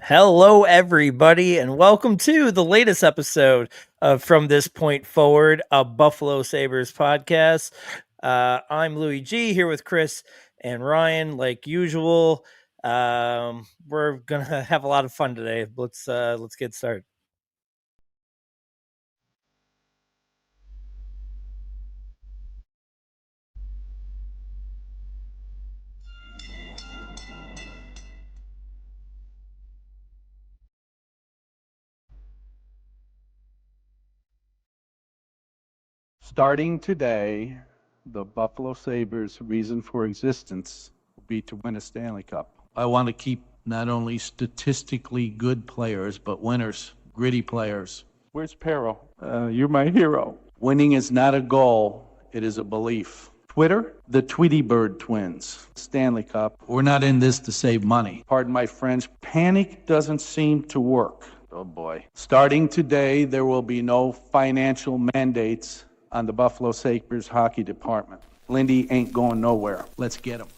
Hello, everybody, and welcome to the latest episode of From This Point Forward, a Buffalo Sabres podcast. I'm Louis G here with Chris and Ryan, like usual. We're gonna have a lot of fun today. Let's get started. Starting today, the Buffalo Sabres' reason for existence will be to win a Stanley Cup. I want to keep not only statistically good players, but winners, gritty players. Where's Perro? You're my hero. Winning is not a goal, it is a belief. Twitter? The Tweety Bird twins. Stanley Cup. We're not in this to save money. Pardon my French. Panic doesn't seem to work. Oh boy. Starting today, there will be no financial mandates on the Buffalo Sabres hockey department. Lindy ain't going nowhere. Let's get them.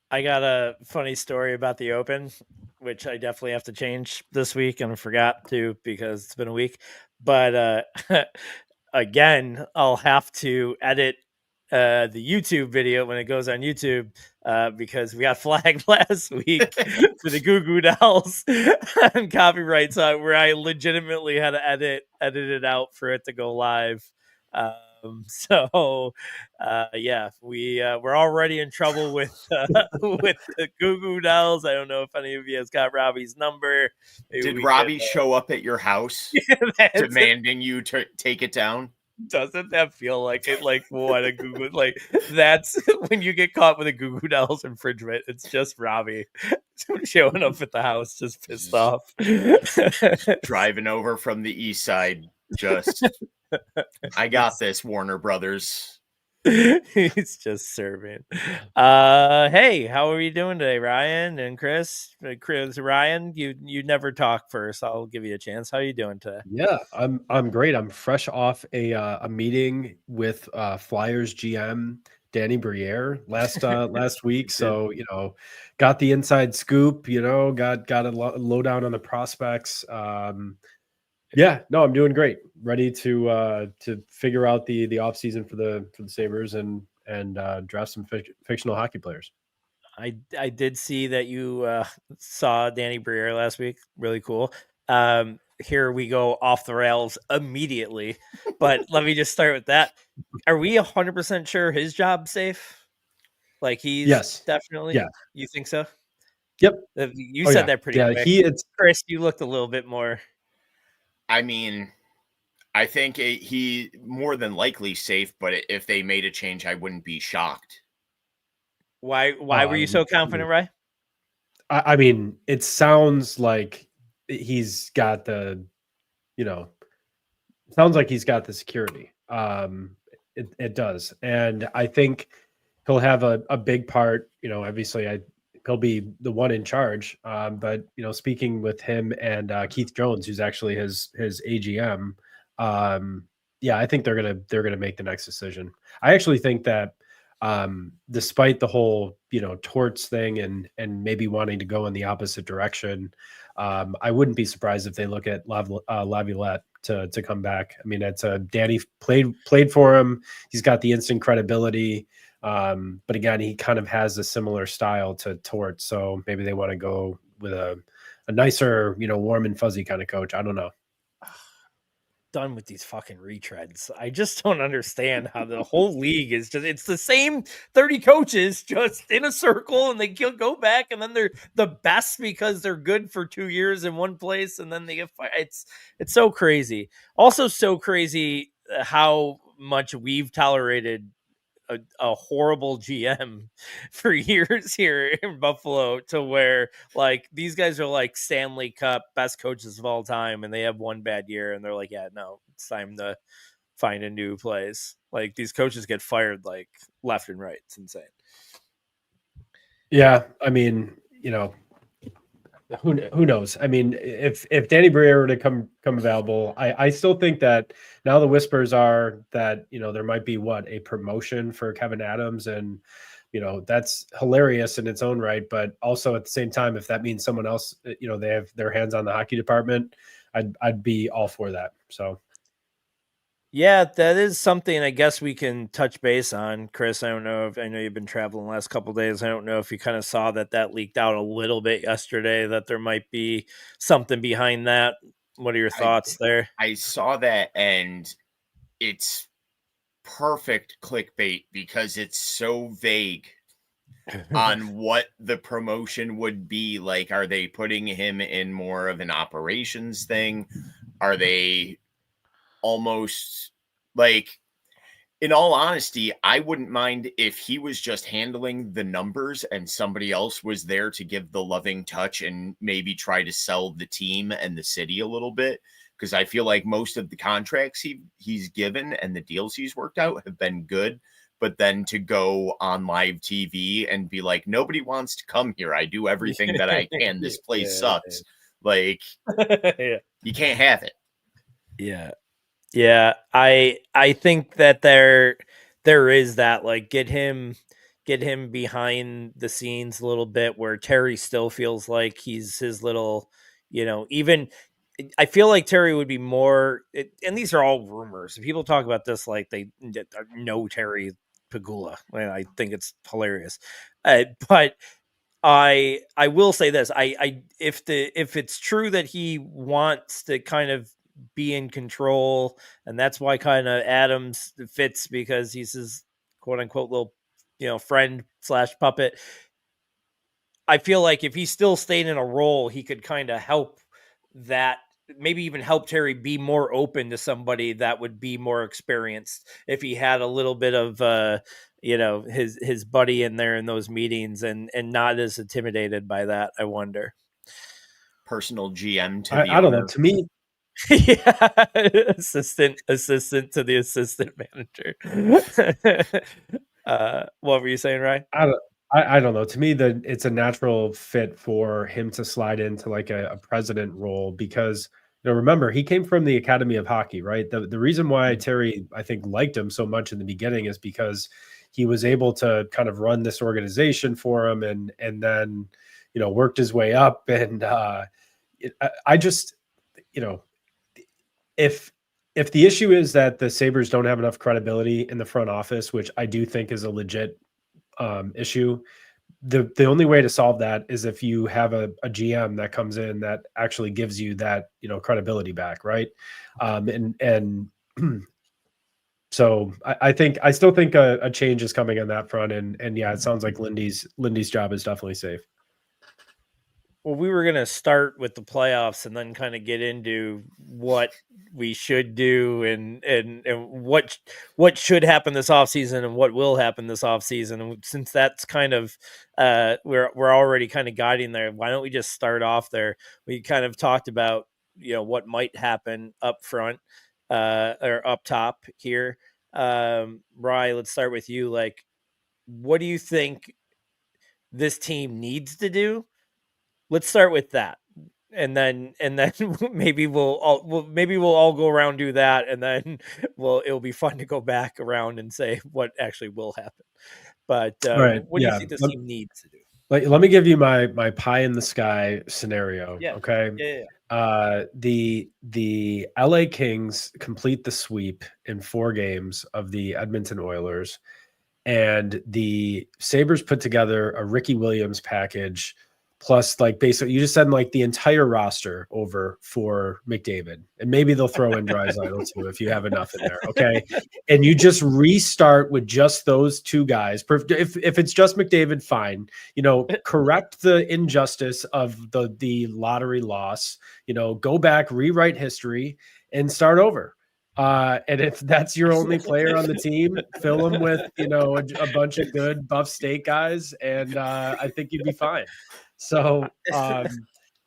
I got a funny story about the Open, which I definitely have to change this week, and I forgot to because it's been a week. But again, I'll have to edit the YouTube video when it goes on YouTube because we got flagged last week for the Goo Goo Dolls on copyright, so where I legitimately had to edit it out for it to go live. Yeah, we're already in trouble with with the Goo Goo Dolls. I don't know if any of you has got Robbie's number. Maybe Did Robbie show up at your house demanding you to take it down? Doesn't that feel like it? Like what a Goo Goo, like that's when you get caught with a Goo Goo Dolls infringement. It's just Robbie showing up at the house, just pissed off, driving over from the east side. Just, I got this, Warner Brothers. He's just serving. Hey, how are you doing today, Ryan and Chris? Ryan, you never talk first. I'll give you a chance. How are you doing today? Yeah, I'm great. I'm fresh off a meeting with Flyers GM Danny Briere last week. So got the inside scoop. Got a lowdown on the prospects. Yeah, no, I'm doing great. Ready to figure out the offseason for the Sabres and draft some fictional hockey players. I did see that you saw Danny Briere last week. Really cool. Here we go off the rails immediately, but let me just start with that. Are we 100% sure his job's safe? Like he's definitely. Yeah, you think so? Yep. You said that pretty quick. Chris, you looked a little bit more. I mean, I think he more than likely safe, but if they made a change, I wouldn't be shocked. Why were you so confident, Ray? I mean, it sounds like he's got the, sounds like he's got the security. It does. And I think he'll have a big part, obviously he'll be the one in charge. But speaking with him and Keith Jones, who's actually his AGM, I think they're gonna make the next decision. I actually think that despite the whole Torts thing and maybe wanting to go in the opposite direction, I wouldn't be surprised if they look at Laviolette to come back. I mean, it's Danny played for him. He's got the instant credibility. But again, he kind of has a similar style to Torts, so maybe they want to go with a nicer, warm and fuzzy kind of coach. I don't know. Done with these fucking retreads. I just don't understand how the whole league is it's the same 30 coaches just in a circle, and they go back, and then they're the best because they're good for 2 years in one place, and then they get fired. It's so crazy. Also so crazy how much we've tolerated a horrible GM for years here in Buffalo, to where like these guys are like Stanley Cup best coaches of all time, and they have one bad year and they're like, yeah, no, it's time to find a new place. Like these coaches get fired like left and right. It's insane. Yeah, I mean, you know, who knows? I mean, if Danny Briere were to come available, I still think that now the whispers are that, you know, there might be a promotion for Kevin Adams, and you know, that's hilarious in its own right. But also at the same time, if that means someone else, you know, they have their hands on the hockey department, I'd be all for that. So Yeah, that is something I guess we can touch base on, Chris. I know you've been traveling the last couple of days. I don't know if you kind of saw that leaked out a little bit yesterday, that there might be something behind that. What are your I thoughts there? I saw that, and it's perfect clickbait because it's so vague on what the promotion would be. Like, are they putting him in more of an operations thing? Are they almost like, in all honesty, I wouldn't mind if he was just handling the numbers and somebody else was there to give the loving touch and maybe try to sell the team and the city a little bit. Because I feel like most of the contracts he's given and the deals he's worked out have been good. But then to go on live TV and be like, nobody wants to come here. I do everything that I can. This place sucks. Like, Yeah. you can't have it. Yeah. Yeah, I think that there is that, like, get him behind the scenes a little bit, where Terry still feels like he's his little, you know, even I feel like Terry would be more, and these are all rumors. People talk about this like they know Terry Pagula, and I think it's hilarious. But I will say this. If it's true that he wants to kind of be in control, and that's why kind of Adams fits, because he's his quote unquote little, you know, friend slash puppet. I feel like if he still stayed in a role, he could kind of help that, maybe even help Terry be more open to somebody that would be more experienced, if he had a little bit of you know, his buddy in there in those meetings, and not as intimidated by that. I wonder. Personal GM to the I don't know. owner. To me, Yeah, assistant to the assistant manager. What were you saying, Ryan? I don't know. To me, it's a natural fit for him to slide into like a president role, because, you know, remember, he came from the Academy of Hockey, right? The reason why Terry, I think, liked him so much in the beginning is because he was able to kind of run this organization for him, and then, you know, worked his way up. And I just, you know, if the issue is that the Sabres don't have enough credibility in the front office, which I do think is a legit issue, the only way to solve that is if you have a GM that comes in that actually gives you that, you know, credibility back, right? And so I still think a change is coming on that front, and yeah, it sounds like Lindy's job is definitely safe. Well, we were going to start with the playoffs and then kind of get into what we should do, and what should happen this offseason and what will happen this offseason. And since that's kind of we're already kind of guiding there, why don't we just start off there? We kind of talked about, you know, what might happen up front, or up top here. Rye, let's start with you. Like, what do you think this team needs to do? Let's start with that, and then maybe we'll all go around, do that, and then it'll be fun to go back around and say what actually will happen. But All right, what do you yeah. think this team needs to do? Let me give you my pie in the sky scenario. Yeah. Okay. Yeah. The LA Kings complete the sweep in 4 games of the Edmonton Oilers, and the Sabres put together a Ricky Williams package, plus, like, basically you just send like the entire roster over for McDavid, and maybe they'll throw in Draisaitl too if you have enough in there. Okay. And you just restart with just those 2 guys. If it's just McDavid, fine. You know, correct the injustice of the lottery loss, you know, go back, rewrite history, and start over. And if that's your only player on the team, fill them with, you know, a bunch of good buff state guys, and I think you'd be fine. So,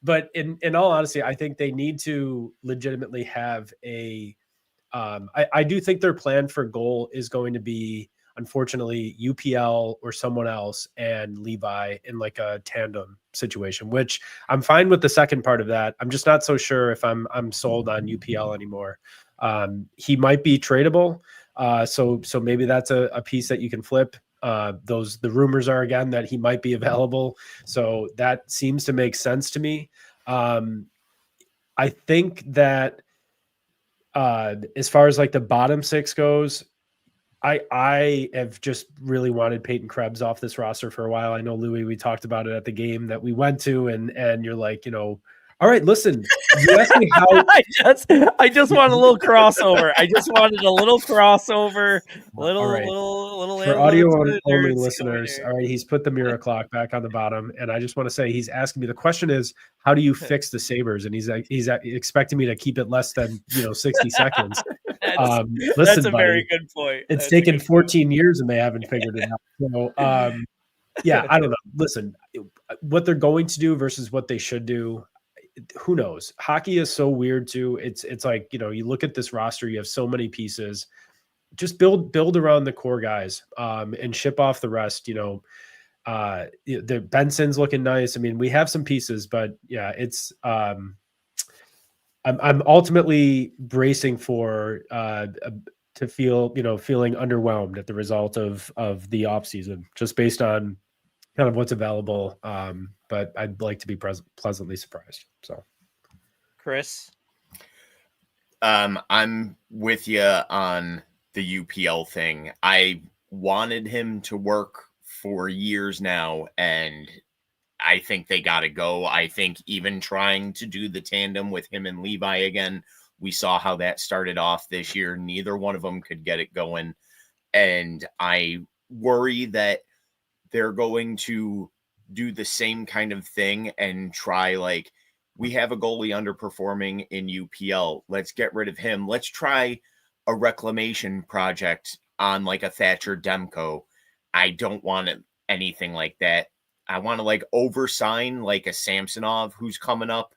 but in all honesty, I think they need to legitimately have a. I do think their plan for goal is going to be unfortunately, UPL or someone else and Levi in like a tandem situation, which I'm fine with the second part of that. I'm just not so sure if I'm sold on UPL anymore. He might be tradable. So maybe that's a piece that you can flip. The rumors are again that he might be available. So that seems to make sense to me. I think that as far as like the bottom six goes, I have just really wanted Peyton Krebs off this roster for a while. I know, Louis, we talked about it at the game that we went to, and you're like, all right, listen, you asked me how. I just want a little crossover. I just wanted a little crossover, All right. little For analytics audio for the only nerds listeners, going all right, he's put the mirror clock back on the bottom, and I just want to say he's asking me. The question is, how do you fix the Sabres? And he's expecting me to keep it less than 60 seconds. That's Listen, a buddy, very good point. it's That's taken 14 years and they haven't figured it out. So, yeah, I don't know. Listen, what they're going to do versus what they should do, who knows? Hockey is so weird too. It's like, you look at this roster, you have so many pieces. Just build around the core guys, and ship off the rest. The Benson's looking nice. I mean, we have some pieces, but yeah, it's I'm ultimately bracing for to feeling underwhelmed at the result of the offseason, just based on kind of what's available. But I'd like to be pleasantly surprised. So, Chris, I'm with you on the UPL thing. I wanted him to work for years now, and I think they got to go. I think even trying to do the tandem with him and Levi again, we saw how that started off this year. Neither one of them could get it going. And I worry that they're going to do the same kind of thing and try, like, we have a goalie underperforming in UPL. Let's get rid of him. Let's try a reclamation project on like a Thatcher Demko. I don't want anything like that. I want to like oversign like a Samsonov who's coming up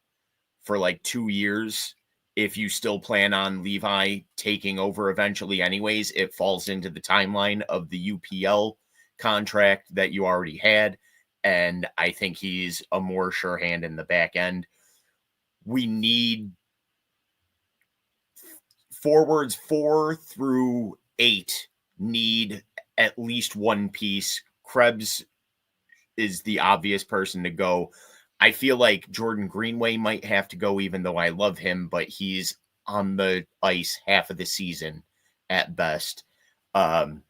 for like 2 years. If you still plan on Levi taking over eventually anyways, it falls into the timeline of the UPL contract that you already had. And I think he's a more sure hand in the back end. We need forwards 4 through 8 need at least one piece. Krebs is the obvious person to go. I feel like Jordan Greenway might have to go, even though I love him, but he's on the ice half of the season at best. And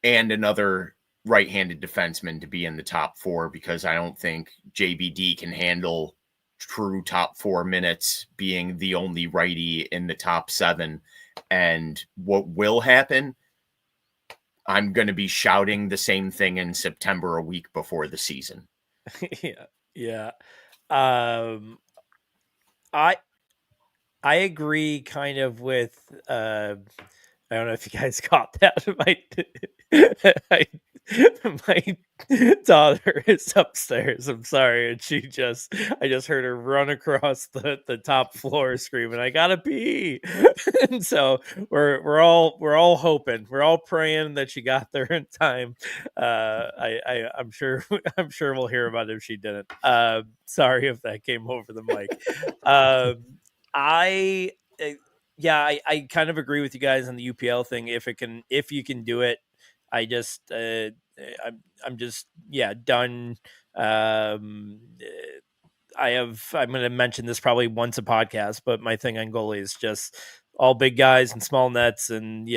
another right-handed defenseman to be in the top 4, because I don't think JBD can handle true top 4 minutes being the only righty in the top 7. And what will happen, I'm going to be shouting the same thing in September, a week before the season. Yeah. I agree kind of with I don't know if you guys caught that. My daughter is upstairs. I'm sorry, and I just heard her run across the top floor screaming, "I gotta pee!" And so we're all hoping, we're all praying that she got there in time. I'm sure we'll hear about it if she didn't. Sorry if that came over the mic. I kind of agree with you guys on the UPL thing. If you can do it, I'm just done. I'm going to mention this probably once a podcast, but my thing on goalie is just all big guys and small nets, and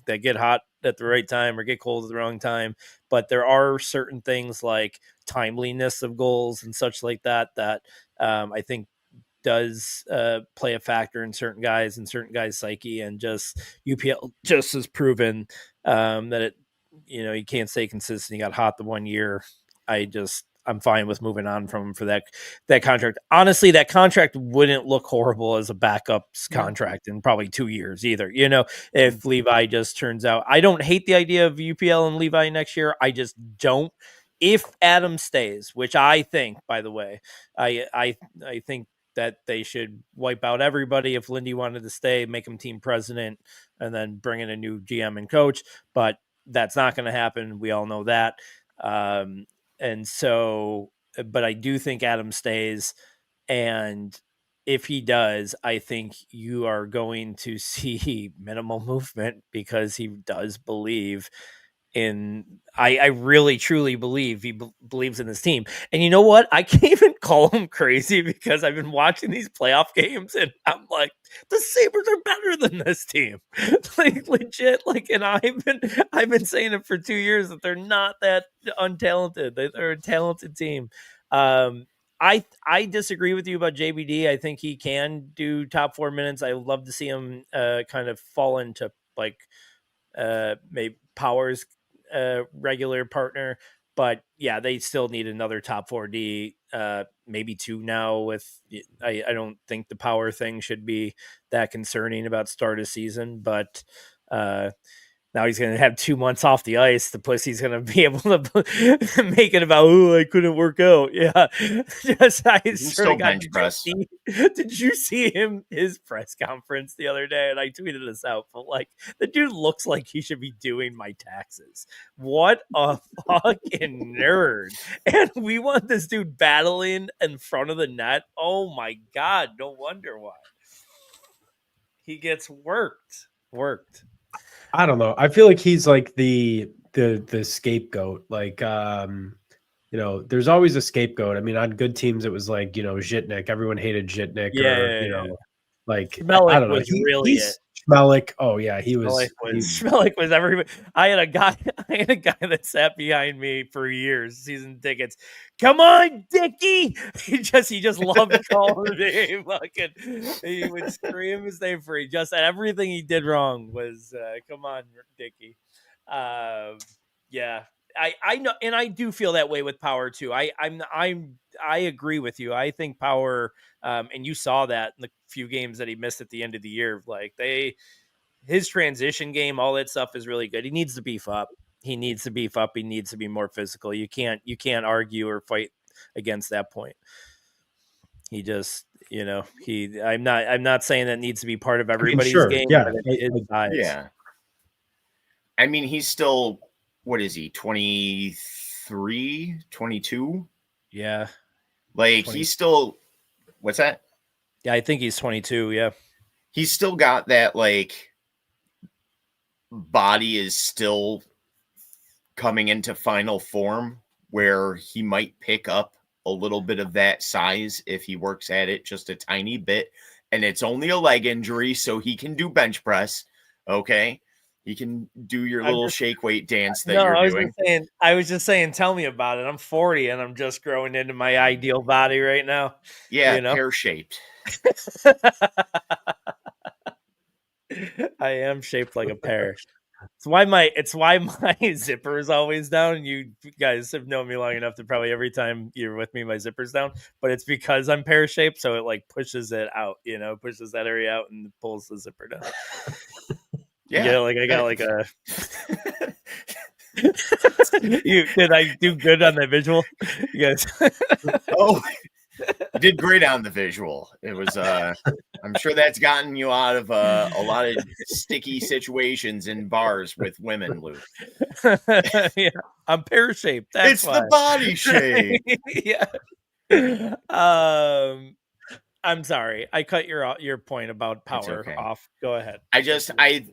they get hot at the right time or get cold at the wrong time. But there are certain things like timeliness of goals and such like that I think does play a factor in certain guys psyche, and just UPL just has proven that it, you can't stay consistent. You got hot the 1 year. I'm fine with moving on from him for that contract. Honestly, that contract wouldn't look horrible as a backups contract in probably 2 years either. If Levi just turns out, I don't hate the idea of UPL and Levi next year. I just don't. If Adam stays, which I think, by the way, I think that they should wipe out everybody. If Lindy wanted to stay, make him team president, and then bring in a new GM and coach. But that's not going to happen. We all know that. And so, but I do think Adam stays. And if he does, I think you are going to see minimal movement because he does believe in I really truly believe he believes in this team. And you know what? I can't even call him crazy because I've been watching these playoff games and I'm like, the Sabres are better than this team. Like legit, like, and I've been saying it for 2 years that they're not that untalented. They're a talented team. I disagree with you about JBD. I think he can do top 4 minutes. I would love to see him kind of fall into like maybe Powers regular partner. But yeah, they still need another top 4D, maybe 2 now. With I don't think the power thing should be that concerning about start of season, but now he's going to have 2 months off the ice. The pussy's going to be able to make it about, oh, I couldn't work out. Yeah. Just, I swear to God, did you see his press conference the other day? And I tweeted this out, but like, the dude looks like he should be doing my taxes. What a fucking nerd. And we want this dude battling in front of the net. Oh my God. No wonder why. He gets worked. I don't know. I feel like he's like the scapegoat. Like, there's always a scapegoat. I mean, on good teams, it was like, Zhitnik. Everyone hated Zhitnik. Yeah. Like, Schmelik I don't know. was really it. Schmelik. Oh yeah, he was. Schmelik was everybody. I had a guy that sat behind me for years, season tickets. Come on, Dickie! He just loved calling me. He would scream his name for just everything he did wrong was come on, Dickie. Yeah. I know, and I do feel that way with Power too. I agree with you. I think Power, and you saw that in the few games that he missed at the end of the year. Like his transition game, all that stuff is really good. He needs to beef up. He needs to be more physical. You can't argue or fight against that point. He just, I'm not saying that needs to be part of everybody's game. Yeah. Yeah. I mean, he's still, what is he, 23, 22? Yeah. Like 20. He's still, what's that? Yeah, I think he's 22. Yeah. He's still got that, like, body is still coming into final form where he might pick up a little bit of that size if he works at it just a tiny bit. And it's only a leg injury, so he can do bench press. Okay. He can do your little shake weight dance that you're doing. I was just saying, tell me about it. I'm 40 and I'm just growing into my ideal body right now. Yeah, pear-shaped. I am shaped like a pear. It's why my zipper is always down. And you guys have known me long enough that probably every time you're with me, my zipper's down. But it's because I'm pear shaped, so it like pushes it out. Pushes that area out and pulls the zipper down. Yeah, like I got like a. Did I do good on that visual? You guys. Oh, you did great on the visual. It was. I'm sure that's gotten you out of a lot of sticky situations in bars with women, Luke. Yeah, I'm pear shaped. It's why. The body shape. Yeah. I'm sorry. I cut your point about Power off. Go ahead. I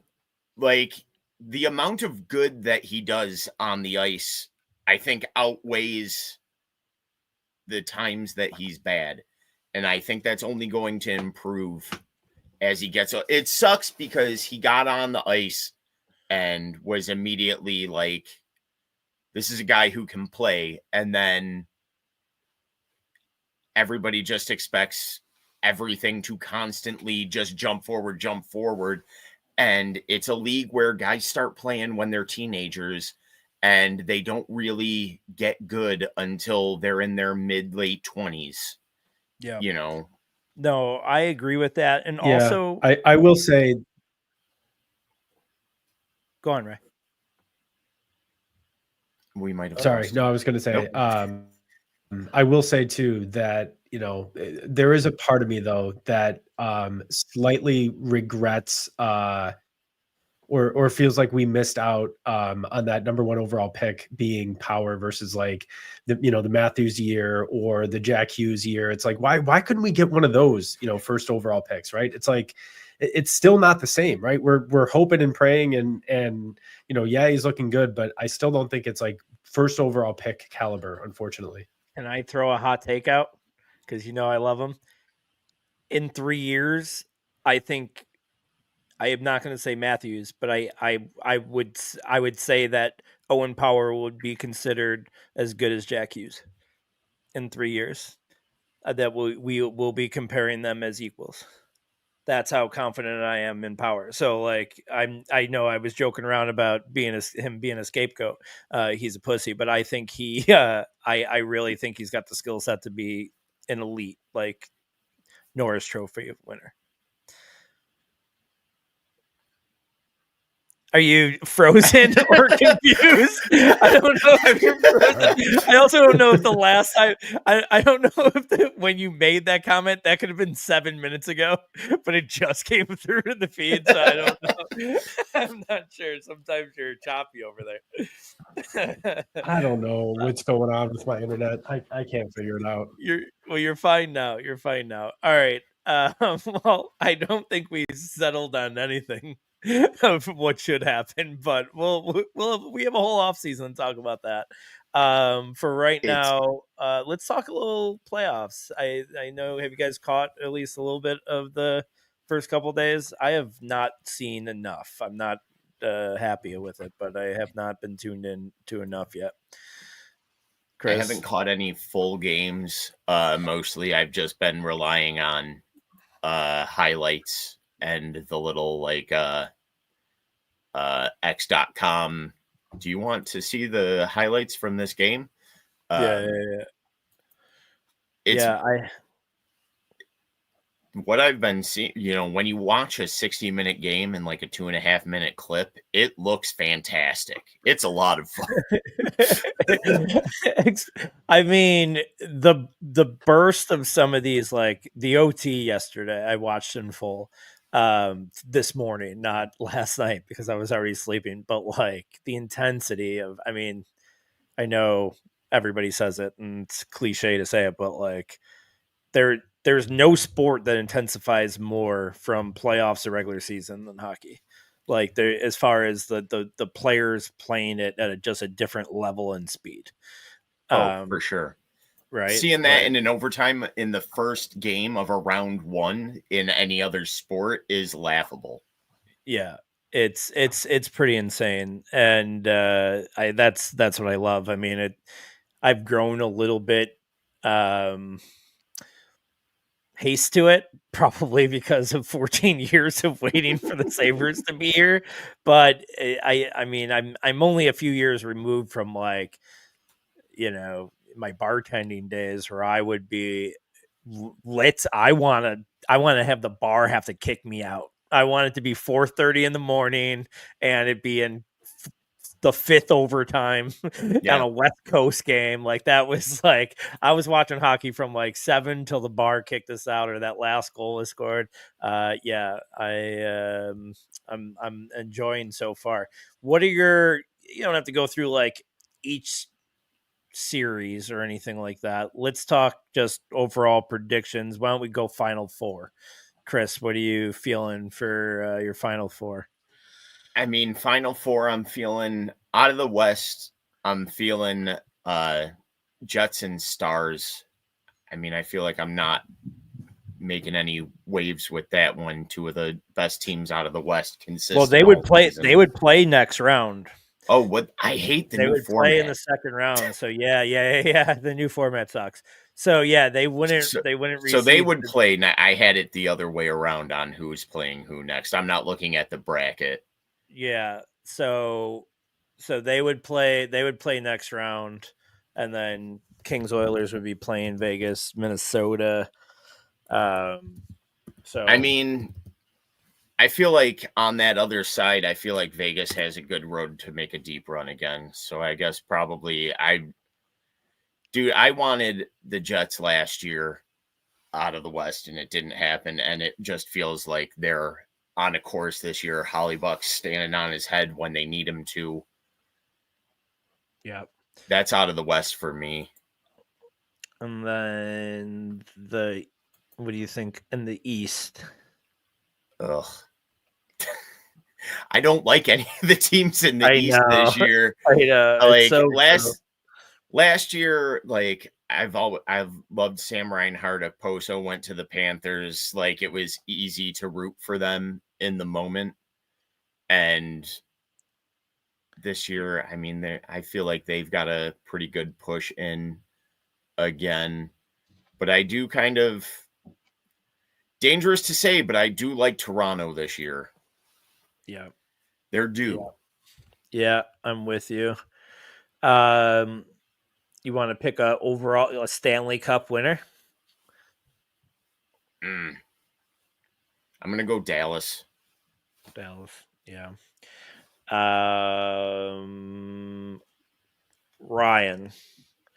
like the amount of good that he does on the ice, I think outweighs the times that he's bad. And I think that's only going to improve as he gets. It sucks because he got on the ice and was immediately like, this is a guy who can play. And then everybody just expects everything to constantly just jump forward. And it's a league where guys start playing when they're teenagers and they don't really get good until they're in their mid-late 20s. Yeah. No, I agree with that. And also I will say, go on, Ray. We might have sorry. No, I was going to say, I will say too that there is a part of me though that slightly regrets or feels like we missed out on that number one overall pick being Power versus like the Matthews year or the Jack Hughes year. It's like why couldn't we get one of those first overall picks, right? It's like it's still not the same, right? We're hoping and praying and yeah, he's looking good, but I still don't think it's like first overall pick caliber, unfortunately. Can I throw a hot take out? Because I love him. In 3 years, I think I am not going to say Matthews, but I would say that Owen Power would be considered as good as Jack Hughes in 3 years. That we will be comparing them as equals. That's how confident I am in Power. So like I know I was joking around about him being a scapegoat. He's a pussy, but I think I really think he's got the skill set to be an elite like Norris Trophy winner. Are you frozen or confused? I don't know if you're frozen. I also don't know if the last time I don't know if when you made that comment that could have been 7 minutes ago, but it just came through in the feed, so I don't know. I'm not sure. Sometimes you're choppy over there. I don't know what's going on with my internet. I can't figure it out. You're fine now. You're fine now. All right. Well, I don't think we settled on anything of what should happen, but we have a whole off season to talk about that. For right now, let's talk a little playoffs. I know, have you guys caught at least a little bit of the first couple days? I have not seen enough. I'm not happy with it, but I have not been tuned in to enough yet. Chris? I haven't caught any full games. Mostly I've just been relying on highlights and the little like x.com. Do you want to see the highlights from this game? Yeah. It's I what I've been seeing. When you watch a 60-minute game in like a 2.5-minute clip, it looks fantastic. It's a lot of fun. I mean, the burst of some of these, like the OT yesterday, I watched in full this morning, not last night because I was already sleeping, but like the intensity of, I mean, I know everybody says it and it's cliche to say it, but like there's no sport that intensifies more from playoffs to regular season than hockey. Like there, as far as the players playing it at just a different level and speed. For sure. Right. Seeing that in an overtime in the first game of a round one in any other sport is laughable. Yeah, it's pretty insane, and that's what I love. I mean, I've grown a little bit haste to it, probably because of 14 years of waiting for the Sabres to be here. But I mean, I'm only a few years removed from like, my bartending days where I would be I want to have the bar have to kick me out. I want it to be 4:30 in the morning and it be in the fifth overtime on a West Coast game. Like that was like I was watching hockey from like 7 till the bar kicked us out or that last goal was scored. I'm enjoying so far. What are you don't have to go through like each series or anything like that. Let's talk just overall predictions. Why don't we go Final Four? Chris, what are you feeling for your Final Four? I mean, Final Four, I'm feeling out of the West. I'm feeling Jets and Stars. I mean, I feel like I'm not making any waves with that one. Two of the best teams out of the West consistent. Well, they would play. They would play next round. Oh, what I hate the they new would format. play in the second round. So yeah. The new format sucks. So yeah, they wouldn't. They wouldn't. So they would play. I had it the other way around on who's playing who next. I'm not looking at the bracket. Yeah. So they would play. They would play next round, and then Kings Oilers would be playing Vegas, Minnesota. So I mean, I feel like on that other side, I feel like Vegas has a good road to make a deep run again. So I guess probably Dude, I wanted the Jets last year out of the West, and it didn't happen. And it just feels like they're on a course this year. Hollybuck's standing on his head when they need him to. Yeah. That's out of the West for me. And then what do you think in the East? Ugh. I don't like any of the teams in the I East this know. year. I know. Like It's so true. last year, like I've loved Sam Reinhart. If Poso went to the Panthers, like it was easy to root for them in the moment. And this year, I mean, I feel like they've got a pretty good push in again. But I do kind of, dangerous to say, but I do like Toronto this year. Yeah. They're due. Yeah, I'm with you. You want to pick a Stanley Cup winner? I'm gonna go Dallas. Dallas. Yeah. Ryan.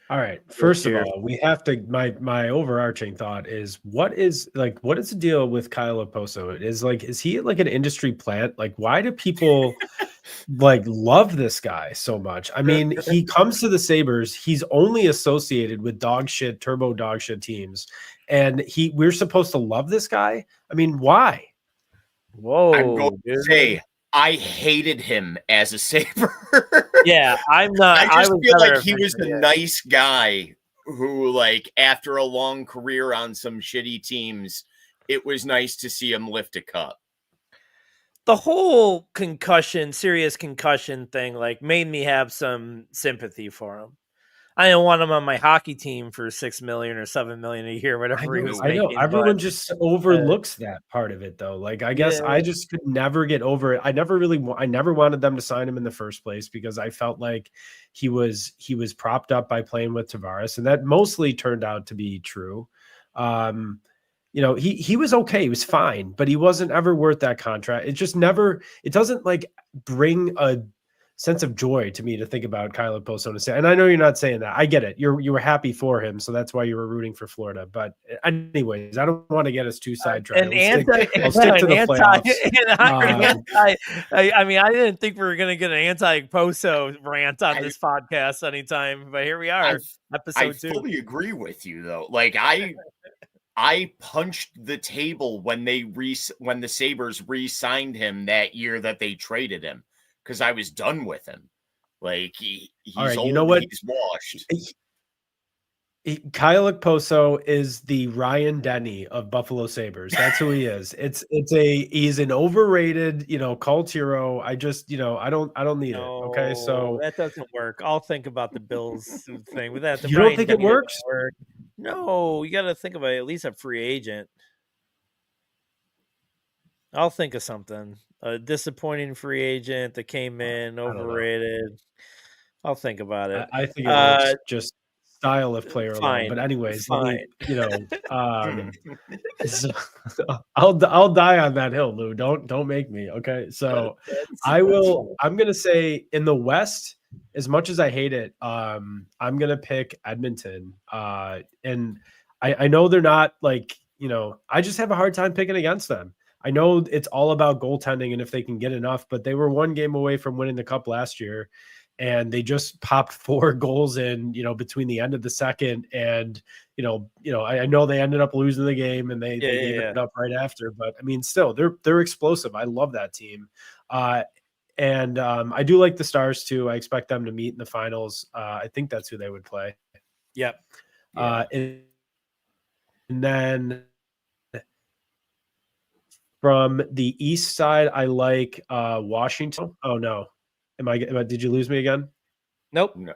All right. First of all, we have to. My overarching thought is what is the deal with Kyle Oposo? Is he like an industry plant? Like, why do people like love this guy so much? I mean, he comes to the Sabres. He's only associated with turbo dog shit teams, and we're supposed to love this guy. I mean, why? Whoa, I'm going to say I hated him as a Sabre. Yeah, I'm not. I just feel like he offended, was a nice guy who, like, after a long career on some shitty teams, it was nice to see him lift a cup. The whole serious concussion thing, like, made me have some sympathy for him. I don't want him on my hockey team for $6 million or $7 million a year, whatever he was making. I know. Everyone just overlooks that part of it, though. Like, I guess I just could never get over it. I never wanted them to sign him in the first place because I felt like he was propped up by playing with Tavares, and that mostly turned out to be true. He was okay. He was fine, but he wasn't ever worth that contract. It doesn't like bring a sense of joy to me to think about Kyle Poso. And I know you're not saying that. I get it. You were happy for him, so that's why you were rooting for Florida. But anyways, I don't want to get us too sidetracked. I'll stick to the playoffs. I mean, I didn't think we were going to get an anti-Poso rant on this podcast anytime, but here we are, episode 2. I fully agree with you, though. Like, I punched the table when the Sabres re-signed him that year that they traded him. Because I was done with him. Like, he's old, you know what? He's washed. Kyle Poso is the Ryan Denny of Buffalo Sabres. That's who he is. He's an overrated, cult hero. I just, I don't need it. Okay. So that doesn't work. I'll think about the Bills thing with that. You don't think it works? No, you got to think about it, at least a free agent. I'll think of something. A disappointing free agent that came in, overrated. I'll think about it. I think it was just style of player alone. But anyways, fine. I'll die on that hill, Lou. Don't make me. Okay. So I'm gonna say in the West, as much as I hate it, I'm gonna pick Edmonton. And I know they're not like, I just have a hard time picking against them. I know it's all about goaltending and if they can get enough, but they were one game away from winning the cup last year, and they just popped 4 goals in, between the end of the second and, I know they ended up losing the game and they gave it up right after, but I mean, still they're explosive. I love that team. And I do like the Stars too. I expect them to meet in the finals. I think that's who they would play. Yep. And then from the East side, I like Washington. Oh no, did you lose me again? Nope. No,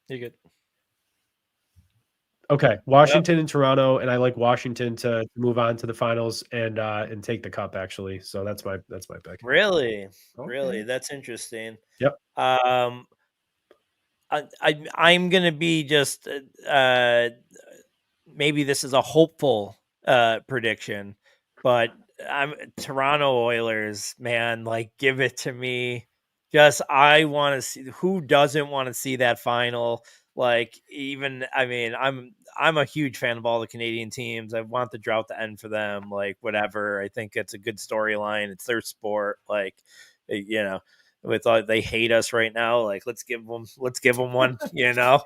you're good. Okay, Washington and Toronto, and I like Washington to move on to the finals and take the cup. Actually, so that's my pick. Really, really, that's interesting. Yep. I'm gonna be just maybe this is a hopeful prediction, but I'm Toronto Oilers, man. Like, give it to me. I want to see. Who doesn't want to see that final? Like, even, I mean, I'm a huge fan of all the Canadian teams. I want the drought to end for them. Like, whatever. I think it's a good storyline. It's their sport. Like, you know, with they hate us right now. Like, let's give them one. You know,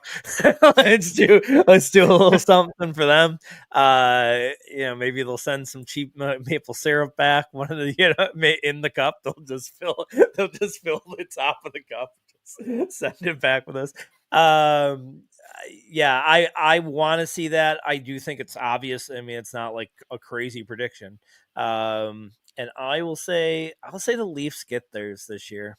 let's do a little something for them. You know, maybe they'll send some cheap maple syrup back. One of the, you know, in the cup. They'll just fill the top of the cup. Just send it back with us. Yeah, I want to see that. I do think it's obvious. I mean, it's not like a crazy prediction. And I'll say the Leafs get theirs this year.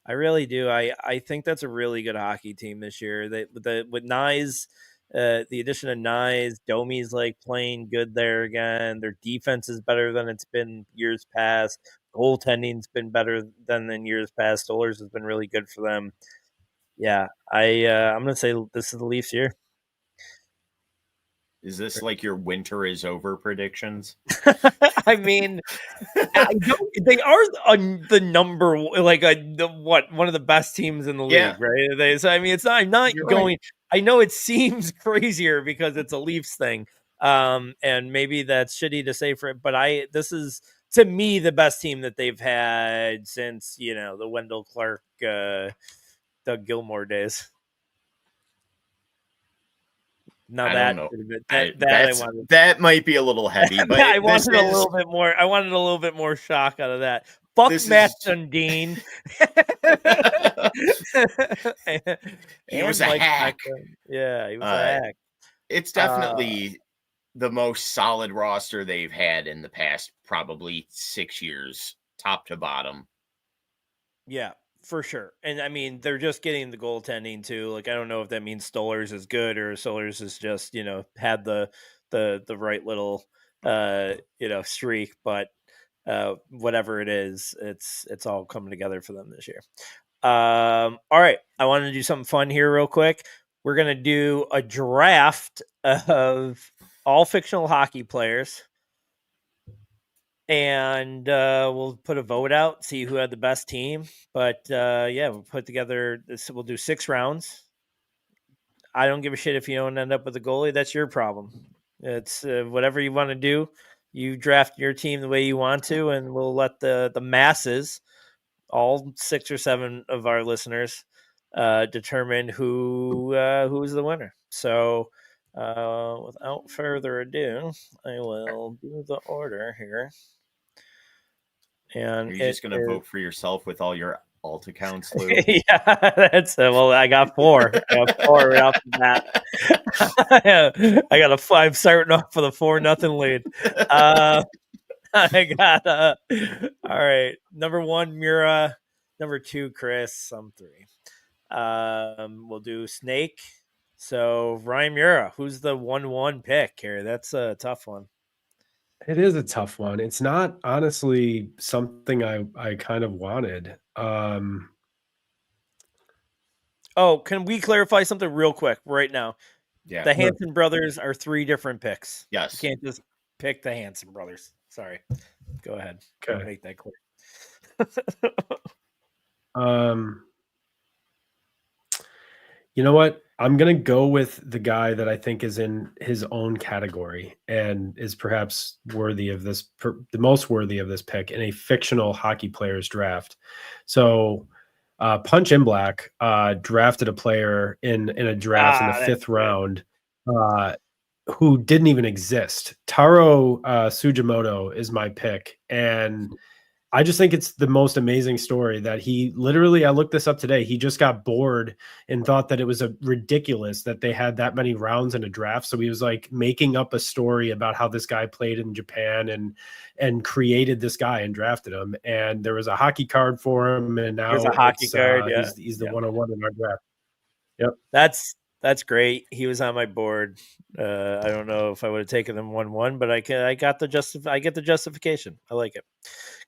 I really do. I think that's a really good hockey team this year. With Nyes, the addition of Nyes, Domi's like playing good there again. Their defense is better than it's been years past. Goaltending's been better than in years past. Stolarz has been really good for them. Yeah, I'm gonna say this is the Leafs year. Is this like your winter is over predictions? I mean, they are the number like one of the best teams in the league, right? So I mean, it's not. I'm not You're going. right. I know it seems crazier because it's a Leafs thing, and maybe that's shitty to say for it, but this is to me the best team that they've had since, you know, the Wendell Clark, Doug Gilmore days. Now I that don't know. that that might be a little heavy, but I wanted a little bit more. I wanted a little bit more shock out of that. Fuck Matt Sundin. He was a hack. Yeah, he was a hack. It's definitely the most solid roster they've had in the past probably 6 years, top to bottom. Yeah, for sure. And I mean, they're just getting the goaltending too. Like, I don't know if that means Stolarz is good or Stolarz is just, you know, had the right little you know, streak, but whatever it is, it's all coming together for them this year. All right, I want to do something fun here real quick. We're gonna do a draft of all fictional hockey players, and we'll put a vote out, see who had the best team. But yeah, we'll put together this. We'll do 6 rounds. I don't give a shit if you don't end up with a goalie. That's your problem. It's whatever you want to do. You draft your team the way you want to, and we'll let the masses, all 6 or 7 of our listeners, determine who's the winner. So, without further ado, I will do the order here. And are you just going to vote for yourself with all your alt accounts, Lou? Yeah, that's it. Well, I got 4. I got 4 right off the bat. I got a 5 starting off with a 4-0 lead. I got all right. Number 1, Mura. Number 2, Chris. I'm 3. We'll do Snake. So Ryan Mura, who's the 1-1 pick here? That's a tough one. It is a tough one. It's not honestly something I kind of wanted. Oh, can we clarify something real quick right now? Yeah. The Hanson brothers are 3 different picks. Yes. You can't just pick the Hanson brothers. Sorry. Go ahead. Okay. Make that clear. You know what? I'm going to go with the guy that I think is in his own category and is perhaps worthy of this, the most worthy of this pick in a fictional hockey players draft. So Punch in Black drafted a player in a draft in the 5th round who didn't even exist. Taro Sugimoto is my pick. And I just think it's the most amazing story that he literally, I looked this up today. He just got bored and thought that it was ridiculous that they had that many rounds in a draft. So he was like making up a story about how this guy played in Japan and created this guy and drafted him. And there was a hockey card for him. And now there's a hockey card. Yeah. He's the 101 in our draft. Yep. That's great. He was on my board. I don't know if I would have taken him 1-1, but I get the justification. I like it.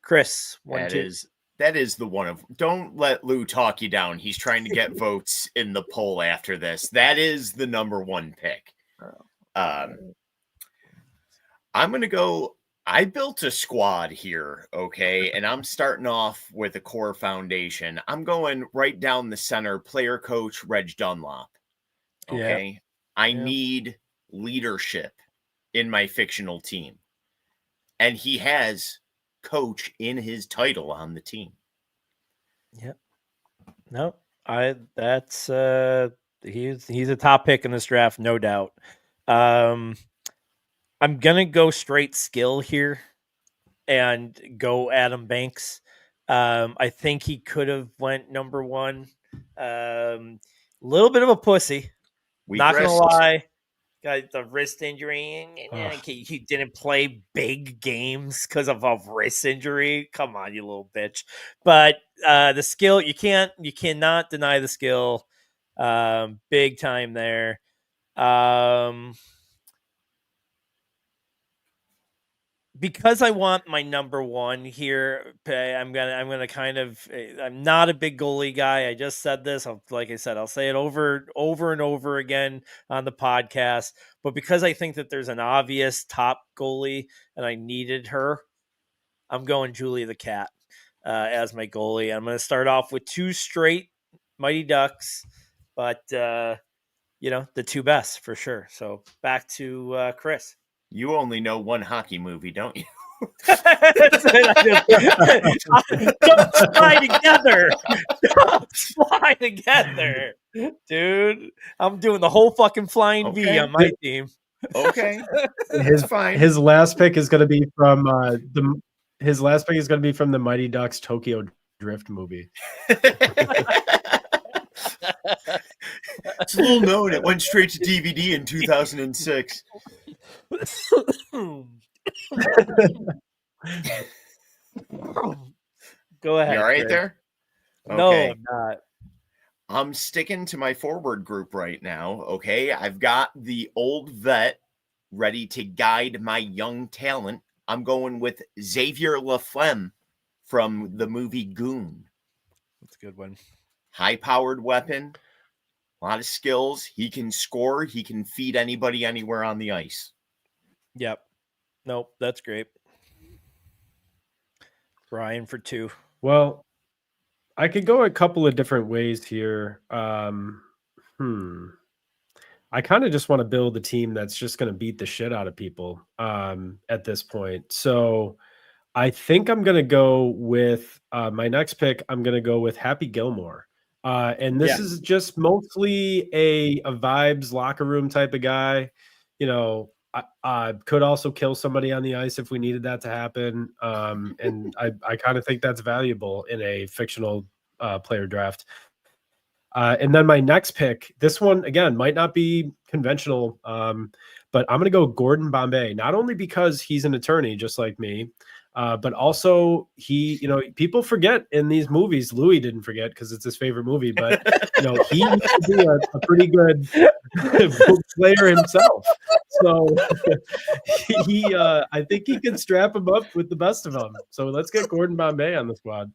Chris, 1-2. That is the one of. Don't let Lou talk you down. He's trying to get votes in the poll after this. That is the number 1 pick. I'm gonna go. I built a squad here, okay, and I'm starting off with a core foundation. I'm going right down the center. Player coach Reg Dunlop. Okay. I Yeah. need leadership in my fictional team. And he has coach in his title on the team. Yep. No, that's he's a top pick in this draft, no doubt. I'm gonna go straight skill here and go Adam Banks. I think he could have went number one. Little bit of a pussy, Weak not gonna wrist. lie. Got the wrist injury. Ugh. He didn't play big games because of a wrist injury. Come on, you little bitch. But the skill, you cannot deny the skill. Big time there. Because I want my number one here, I'm gonna kind of. I'm not a big goalie guy. I just said this. Like I said, I'll say it over and over again on the podcast. But because I think that there's an obvious top goalie and I needed her, I'm going Julie the Cat as my goalie. I'm going to start off with two straight Mighty Ducks, but the two best for sure. So back to Chris. You only know one hockey movie, don't you? Don't fly together. Don't fly together, dude. I'm doing the whole fucking flying V on my team. Okay. His fine. His last pick is going to be from his last pick is going to be from the Mighty Ducks Tokyo Drift movie. It's a little known. It went straight to DVD in 2006. Go ahead. You all right Chris. there? No, Okay. I'm not. I'm sticking to my forward group right now. Okay. I've got the old vet ready to guide my young talent. I'm going with Xavier Laflemme from the movie Goon. That's a good one. High powered weapon, a lot of skills. He can score, he can feed anybody anywhere on the ice. Yep. Nope, that's great. Brian for two. Well, I could go a couple of different ways here. I kind of just want to build a team that's just going to beat the shit out of people at this point. So I think I'm going to go with my next pick. I'm going to go with Happy Gilmore. And this is just mostly a vibes locker room type of guy. You know, I could also kill somebody on the ice if we needed that to happen. And I kind of think that's valuable in a fictional player draft. And then my next pick, this one, again, might not be conventional, but I'm going to go Gordon Bombay, not only because he's an attorney just like me, but also people forget in these movies, Louis didn't forget because it's his favorite movie, but, he used to be a pretty good player himself. So I think he can strap him up with the best of them. So let's get Gordon Bombay on the squad.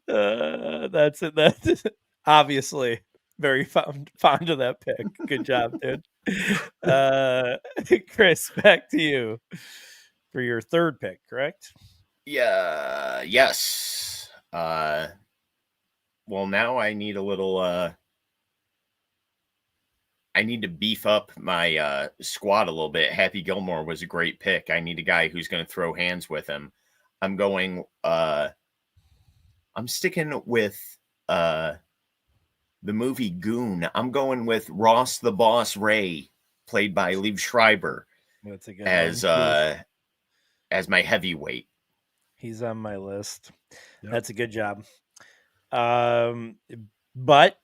That's it. That's obviously very fond of that pick. Good job, dude. Chris, back to you for your third pick, correct? Yeah. Yes. Well, now I need a little. I need to beef up my squad a little bit. Happy Gilmore was a great pick. I need a guy who's going to throw hands with him. I'm going. I'm sticking with the movie Goon. I'm going with Ross the Boss Ray, played by Liev Schreiber, That's a good as my heavyweight. He's on my list. Yep. That's a good job. But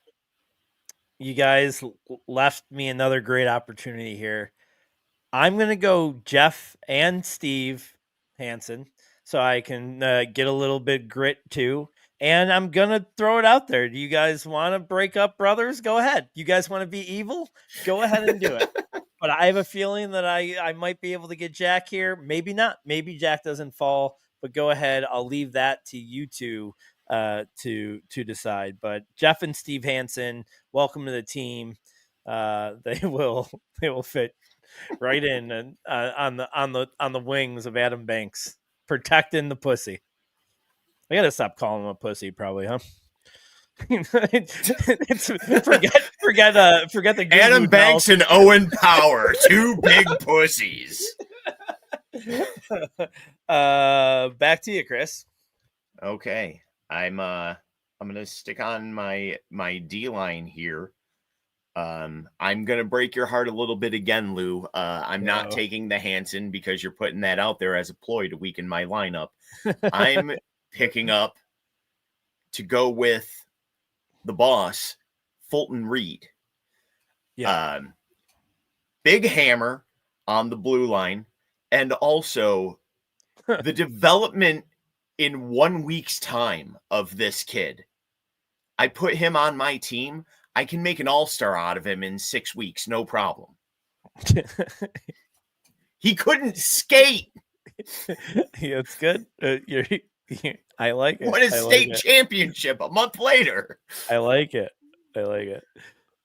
you guys left me another great opportunity here. I'm going to go Jeff and Steve Hansen so I can get a little bit grit too. And I'm going to throw it out there. Do you guys want to break up brothers? Go ahead. You guys want to be evil? Go ahead and do it. But I have a feeling that I might be able to get Jack here. Maybe not. Maybe Jack doesn't fall. But go ahead. I'll leave that to you two to decide. But Jeff and Steve Hansen, welcome to the team. They will fit right in and on the wings of Adam Banks, protecting the pussy. I gotta stop calling him a pussy, probably, huh? Forget the Adam Goo Goo Banks Dolls. and Owen Power, two big pussies. Back to you, Chris. Okay, I'm gonna stick on my D line here. I'm gonna break your heart a little bit again, Lou. I'm not No. taking the Hanson because you're putting that out there as a ploy to weaken my lineup. I'm picking up to go with the boss, Fulton Reed. Yeah. Big hammer on the blue line, and also the development in 1 week's time of this kid. I put him on my team. I can make an all-star out of him in 6 weeks, no problem. He couldn't skate. Yeah, it's good. I like it. Won a I like state it. championship a month later. I like it. I like it.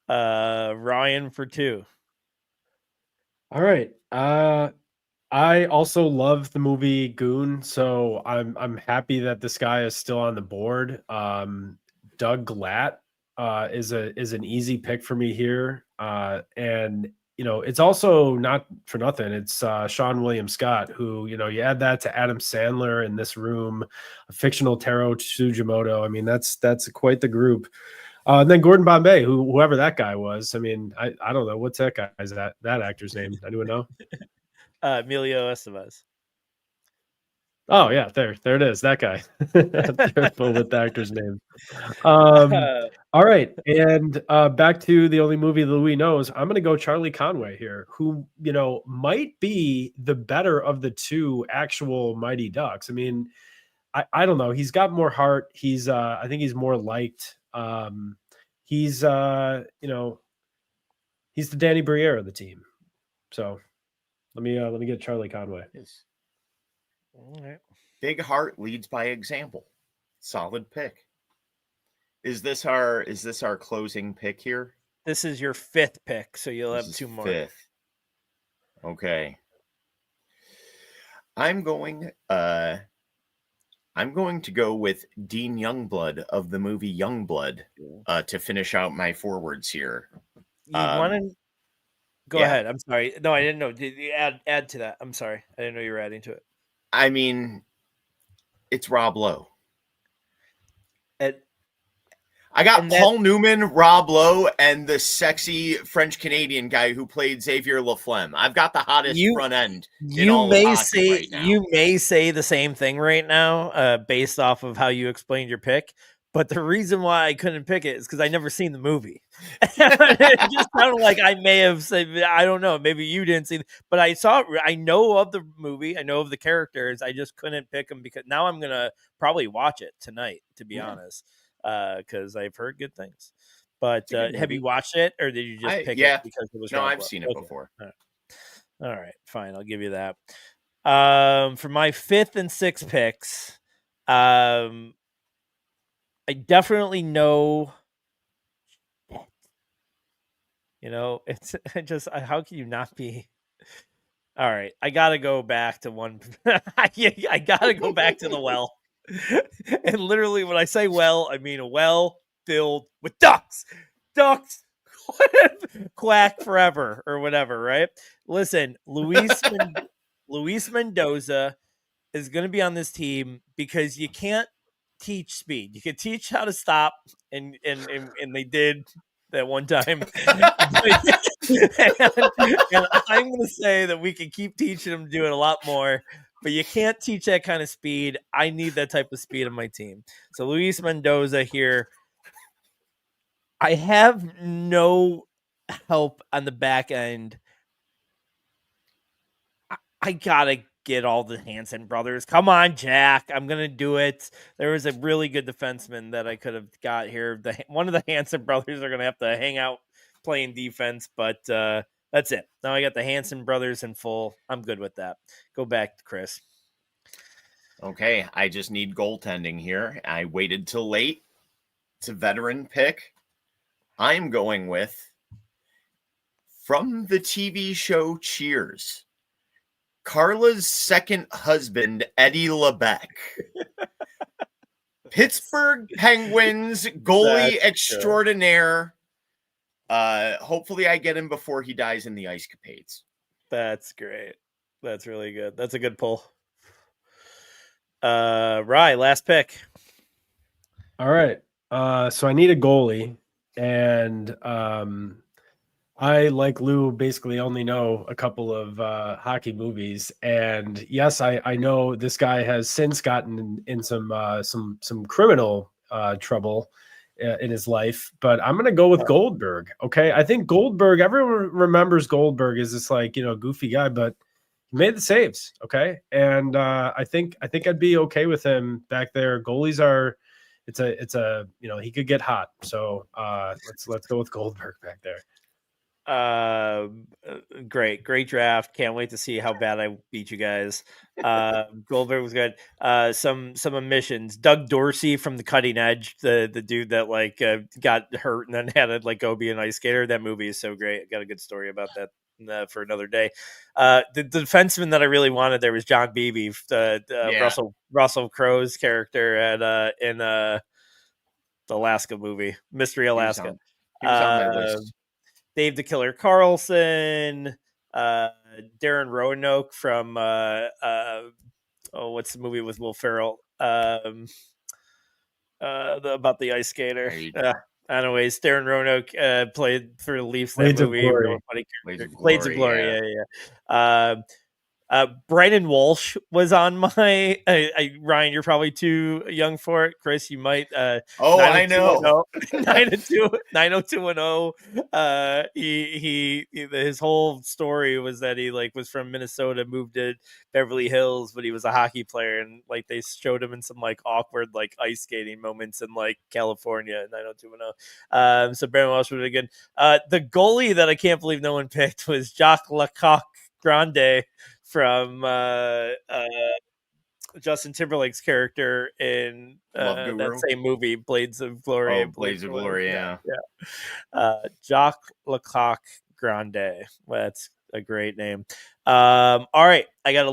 Ryan for 2. All right. I also love the movie Goon, so I'm happy that this guy is still on the board. Doug Glatt is an easy pick for me here, and it's also not for nothing. It's Sean William Scott, who you add that to Adam Sandler in this room, fictional Taro Tsujimoto. I mean, that's quite the group. And then Gordon Bombay, whoever that guy was. I mean, I don't know what's that guy's that actor's name. Anyone know? Emilio Estevez. Oh yeah, there it is. That guy. Careful with the actor's name. All right, and back to the only movie Louis knows. I'm going to go Charlie Conway here, who might be the better of the two actual Mighty Ducks. I mean, I don't know. He's got more heart. He's I think he's more liked. He's he's the Danny Briere of the team. So let me get Charlie Conway. Yes. All right. Big heart leads by example. Solid pick. Is this our closing pick here? This is your 5th pick, so you'll This have is 2 more. 5th. Okay. I'm going to go with Dean Youngblood of the movie Youngblood to finish out my forwards here. You want to go yeah. ahead? I'm sorry. No, I didn't know. Did you add to that? I'm sorry. I didn't know you were adding to it. I mean, it's Rob Lowe. I got Paul Newman, Rob Lowe, and the sexy French-Canadian guy who played Xavier Laflemme. I've got the hottest front end in all of hockey right now. You may say the same thing right now based off of how you explained your pick, but the reason why I couldn't pick it is because I never seen the movie. It just sounded like I may have said, I don't know, maybe you didn't see it, but I know of the movie, I know of the characters, I just couldn't pick them because now I'm going to probably watch it tonight, to be honest. Because I've heard good things. But have you watched it, or did you just pick it because it was? No, I've seen it before. All right, fine. I'll give you that. For my 5th and 6th picks, I definitely know. It's just how can you not be? All right, I gotta go back to one. I gotta go back to the well. And literally, when I say well, I mean a well filled with ducks. Ducks quack forever or whatever, right? Listen, Luis Mendoza is going to be on this team because you can't teach speed. You can teach how to stop, and they did that one time. and I'm going to say that we can keep teaching them to do it a lot more. But you can't teach that kind of speed. I need that type of speed on my team. So Luis Mendoza here. I have no help on the back end. I gotta get all the Hanson brothers. Come on, Jack. I'm gonna do it. There was a really good defenseman that I could have got here. One of the Hanson brothers are gonna have to hang out playing defense, but that's it. Now I got the Hanson brothers in full. I'm good with that. Go back to Chris. Okay, I just need goaltending here. I waited till late. It's a veteran pick. I'm going with, from the TV show Cheers, Carla's second husband, Eddie LeBeck. Pittsburgh Penguins goalie That's extraordinaire. Hopefully I get him before he dies in the ice capades. That's great. That's really good. That's a good pull. Rye, last pick. All right. So I need a goalie, and I, like Lou, basically only know a couple of hockey movies. And yes, I know this guy has since gotten in some criminal trouble in his life, but I'm gonna go with Goldberg. Okay, I think Goldberg. Everyone remembers Goldberg as this goofy guy, but he made the saves. Okay, and I think I'd be okay with him back there. Goalies are. It's a he could get hot. So let's go with Goldberg back there. Great draft. Can't wait to see how bad I beat you guys. Goldberg was good. Some omissions. Doug Dorsey from The Cutting Edge, the dude that got hurt and then had to go be an ice skater. That movie is so great. I got a good story about that for another day. The defenseman that I really wanted there was John Beebe, Yeah. Russell Crowe's character in the Alaska movie, Mystery Alaska. He was on my list. Dave the Killer Carlson, Darren Roanoke from what's the movie with Will Ferrell? About the ice skater. Anyways, Darren Roanoke played for the Leafs that Blades of movie. Glory. Blades of Glory. Yeah. Brandon Walsh was on my. Ryan, you're probably too young for it. Chris, you might. I know. 90210. His whole story was that he was from Minnesota, moved to Beverly Hills, but he was a hockey player, and they showed him in some awkward ice skating moments in California. 90210. So Brandon Walsh would have been good. The goalie that I can't believe no one picked was Jacques Lecoq Grande from Justin Timberlake's character in that same movie, Blades of Glory. Blades of Glory, yeah. Jacques Lecoq Grande. Well, that's a great name. All right, I got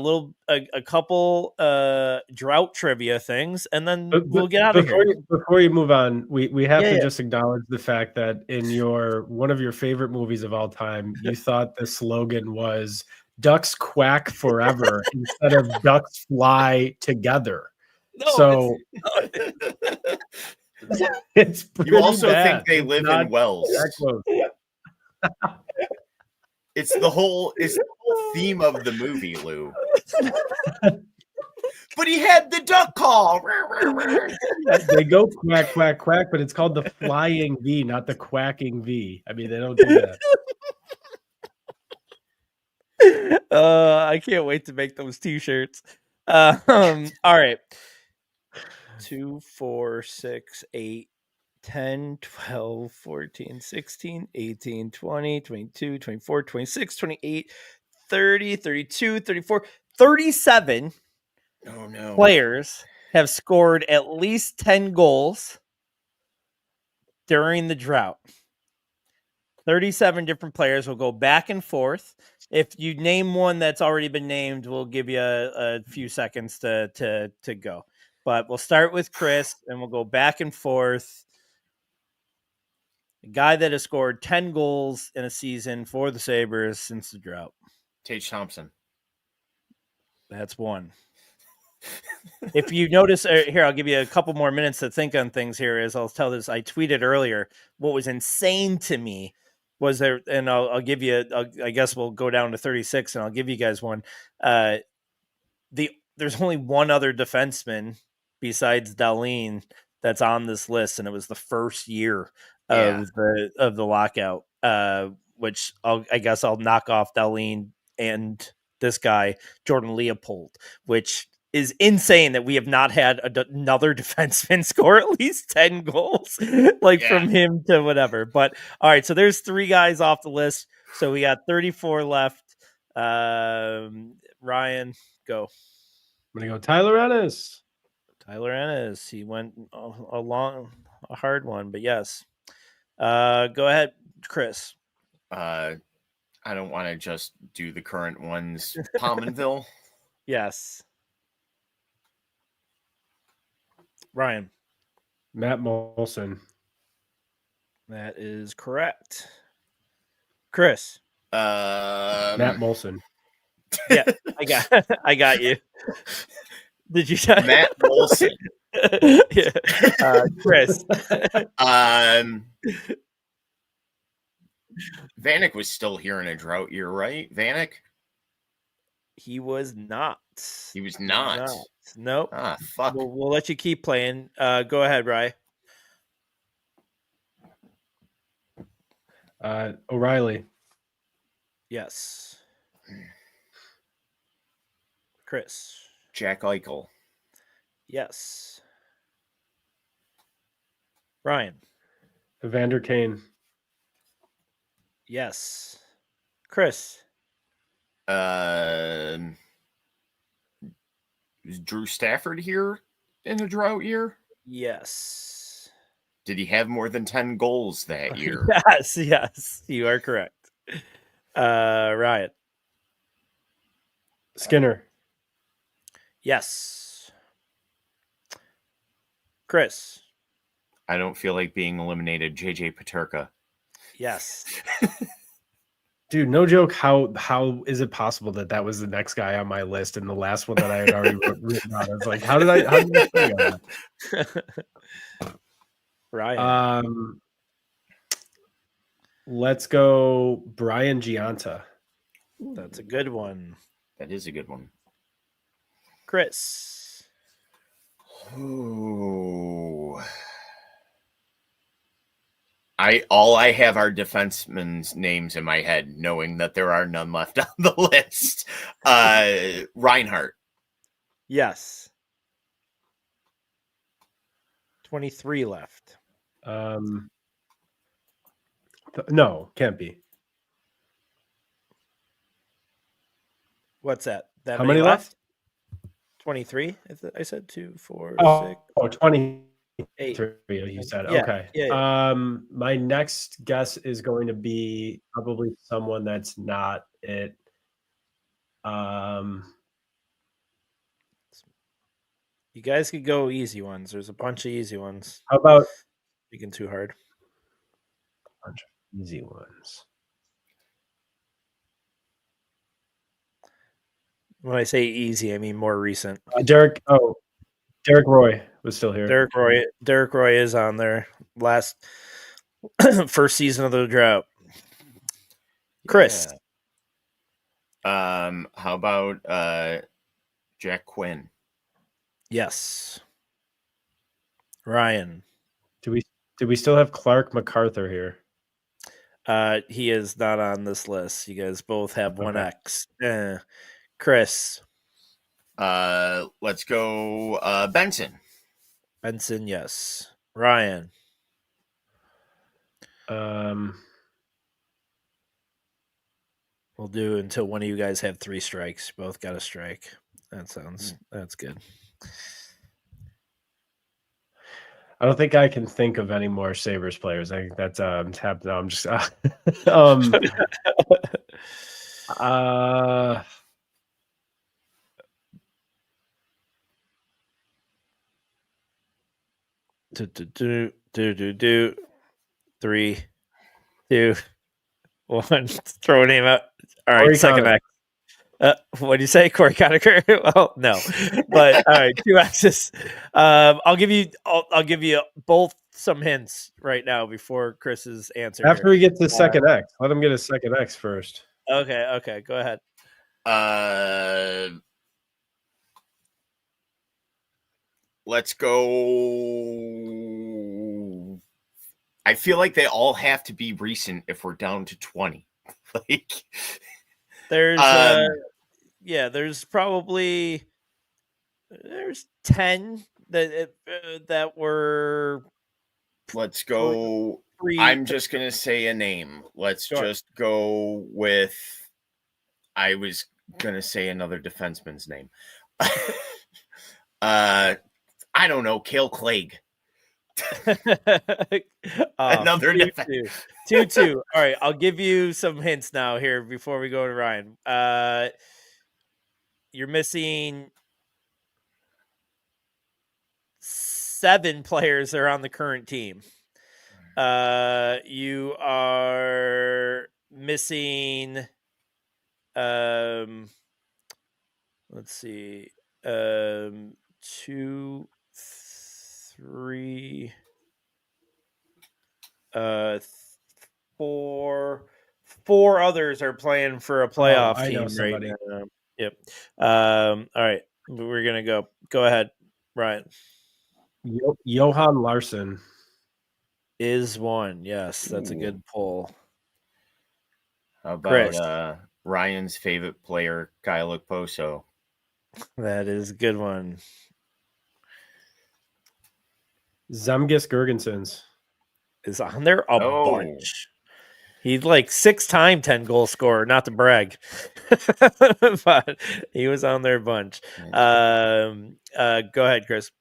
a couple drought trivia things, and then we'll get out of here. Before you move on, we have to just acknowledge the fact that in one of your favorite movies of all time, you thought the slogan was "Ducks quack forever" instead of "Ducks fly together." No, so it's you also bad. think they live in wells. It's the whole theme of the movie, Lou. But he had the duck call. They go quack, quack, quack, but it's called the flying V, not the quacking V. I mean, they don't do that. I can't wait to make those t-shirts. All right. 2, 4, 6, 8, 10, 12, 14, 16, 18, 20, 22, 24, 26, 28, 30, 32, 34, 37 players have scored at least 10 goals during the drought. 37 different players will go back and forth. If you name one that's already been named, we'll give you a few seconds to go. But we'll start with Chris, and we'll go back and forth. A guy that has scored 10 goals in a season for the Sabres since the drought. Tage Thompson. That's one. If you notice, here, I'll give you a couple more minutes to think on things here. As I'll tell this, I tweeted earlier, what was insane to me was there, and I'll give you, I guess we'll go down to 36 and I'll give you guys one. There's only one other defenseman besides Dahlin that's on this list, and it was the first year of the lockout, which I guess I'll knock off Dahlin and this guy, Jordan Leopold, which is insane that we have not had another defenseman score at least 10 goals from him to whatever. But all right, so there's 3 guys off the list. So we got 34 left. Ryan, go. I'm going to go Tyler Ennis. Tyler Ennis. He went a hard one, but yes. Go ahead, Chris. I don't want to just do the current ones. Pominville. Yes. Ryan. Matt Molson. That is correct. Chris. Matt Molson. Yeah, I got you. Did you Matt Molson. Yeah. Chris. Vanek was still here in a drought year, right? Vanek? He was not. He was not. Nope. Ah, fuck. We'll let you keep playing. Go ahead, Rye. O'Reilly. Yes. Chris. Jack Eichel. Yes. Ryan. Evander Kane. Yes. Chris. Was Drew Stafford here in a drought year? Yes. Did he have more than 10 goals that year? Yes, you are correct. Ryan. Skinner. Yes. Chris. I don't feel like being eliminated. JJ Paterka. Yes. Dude, no joke. How is it possible that was the next guy on my list and the last one that I had already written on? I was like, how did I think of that? Ryan. Let's go Brian Gianta. That's a good one. That is a good one. Chris. Ooh. All I have are defensemen's names in my head, knowing that there are none left on the list. Reinhardt. Yes. 23 left. No, can't be. What's that? That How many left? 23. I said 2, 4, 6. Oh, 20. 8. You said Yeah, okay. yeah. My next guess is going to be probably someone that's not it. You guys could go easy ones. There's a bunch of easy ones. How about Thinking too hard? A bunch of easy ones. When I say easy, I mean more recent. Derek Roy was still here. Derek Roy is on there. Last first season of the drought. Chris. Yeah. How about Jack Quinn? Yes. Ryan. Do we still have Clark MacArthur here? He is not on this list. You guys both have one Okay. X. Chris. Let's go Benson. Benson, yes. Ryan. We'll do until one of you guys have 3 strikes. Both got a strike. That's good. I don't think I can think of any more Sabres players. I think that's tapped now. I'm just do 3, 2, 1. Throw a name out. All right, Corey second Connor. X. What do you say, Corey Conacher? Well, no, but all right, 2 X's. I'll give you both some hints right now before Chris's answer. After he gets the second X, let him get a second X first. Okay, go ahead. Let's go. I feel like they all have to be recent if we're down to 20. Like there's probably 10 that were. Let's go. I'm just gonna say a name. Let's just go with. I was gonna say another defenseman's name. I don't know, Cale Clegg. Another 2-2. All right, I'll give you some hints now here before we go to Ryan. You're missing 7 players that are on the current team. You are missing. Let's see. 2, 3. 4 others are playing for a playoff I know team right somebody. now. Yep. All right. We're gonna go. Go ahead, Ryan. Johan Larson. Is one. Yes, that's a Ooh. good pull. How about Chris. Ryan's favorite player, Kyle Okposo? That is a good one. Zemgus Girgensons. Is on there a Oh. bunch. He's like 6-time 10-goal scorer, not to brag, but he was on there a bunch. Go ahead, Chris.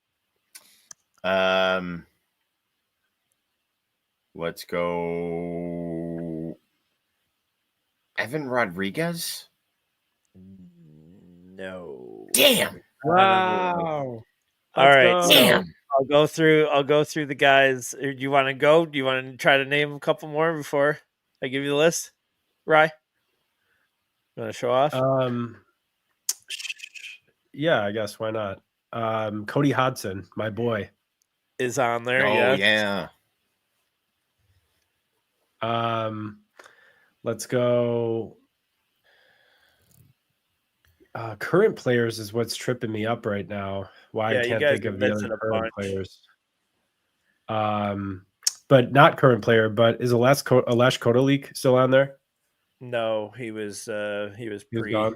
Let's go. Evan Rodriguez? No. Damn. Wow. All right. go. So Damn. I'll go through the guys. Do you want to go? Do you want to try to name a couple more before I give you the list? Rye? You want to show off? Yeah, I guess why not? Cody Hodson, my boy. Is on there, Oh, yeah. Let's go. Current players is what's tripping me up right now. Why Yeah, I you can't guys think are of the missing other a current bunch. players. But not current player. But is Alash Kotolik still on there? No, he was He was pre. gone.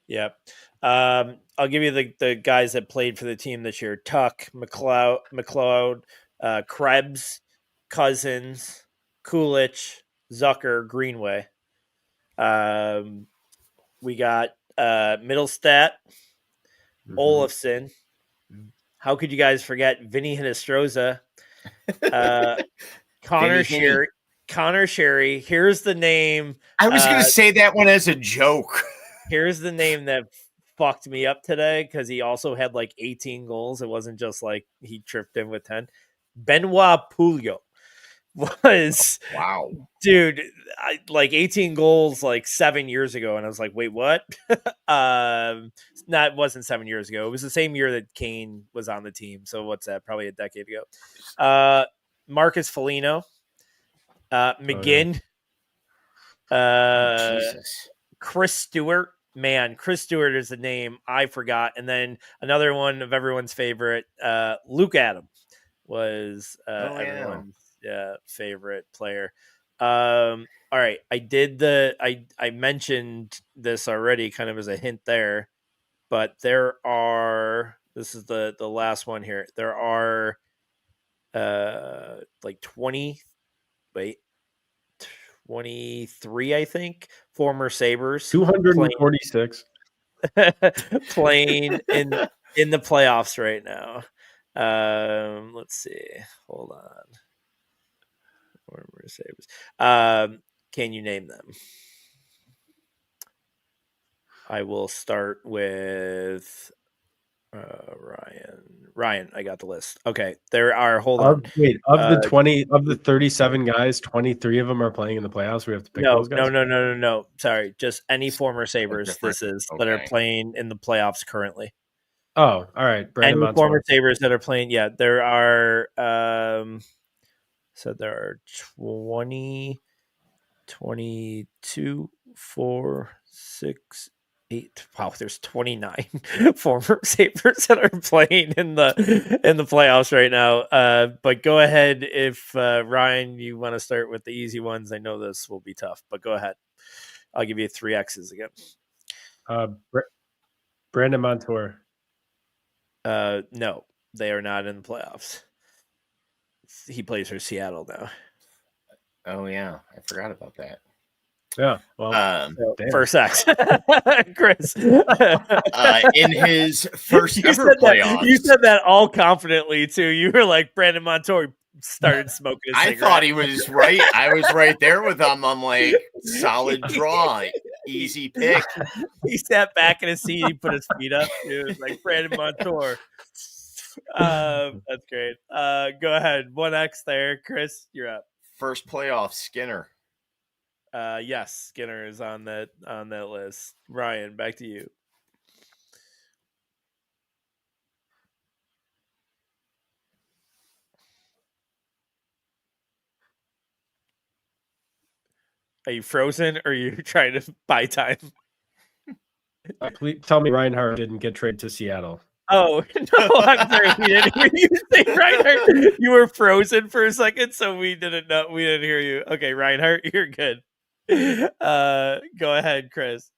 Yep. I'll give you the guys that played for the team this year: Tuck, McLeod, Krebs, Cousins, Kulich, Zucker, Greenway. We got Middlestat, Olafson. How could you guys forget Vinny Hinestroza? Connor Sherry. Connor Sherry. Here's the name. I was going to say that one as a joke. Here's the name that fucked me up today because he also had like 18 goals. It wasn't just like he tripped in with 10. Benoit Pouliot was Wow, dude, like 18 goals like 7 years ago, and I was like, wait, what? It wasn't 7 years ago. It was the same year that Kane was on the team. So what's that? Probably a decade ago. Marcus Foligno, McGinn, Jesus. Chris Stewart. Man, Chris Stewart is a name I forgot. And then another one of everyone's favorite, Luke Adam was everyone's favorite player. All right. I mentioned this already kind of as a hint there, but this is the last one here. There are like 23, I think, former Sabres 246 playing in the playoffs right now. Let's see. Hold on. Former Sabres. Can you name them? I will start with Ryan, I got the list. Okay, there are. Hold on. Wait, of the 37 guys, 23 of them are playing in the playoffs. We have to pick those guys. No. Sorry, just any former Sabres. That are playing in the playoffs currently. Oh, all right. Brandon Any Montour. former Sabres that are playing. Yeah, there are. So there are 20, 22, 4, 6, 8. Wow, there's 29 former Sabres that are playing in the playoffs right now. But go ahead if Ryan, you want to start with the easy ones. I know this will be tough, but go ahead. I'll give you 3 X's again. Brandon Montour. No, they are not in the playoffs. He plays for Seattle now. Oh yeah, I forgot about that. Yeah, well, first X, Chris. In his first ever playoffs. You said that all confidently too. You were like, Brandon Montour started smoking a cigarette. I thought he was right. I was right there with him. I'm like, solid draw, easy pick. He sat back in his seat. He put his feet up. It was like Brandon Montour. That's great. Go ahead. 1X there. Chris, you're up. First playoff, Skinner. Yes, Skinner is on that list. Ryan, back to you. Are you frozen or are you trying to buy time? Please tell me Reinhardt didn't get traded to Seattle. Oh, no, I'm sorry. We didn't hear you say Reinhardt. You were frozen for a second, so we didn't know. We didn't hear you. Okay, Reinhardt, you're good. Go ahead, Chris.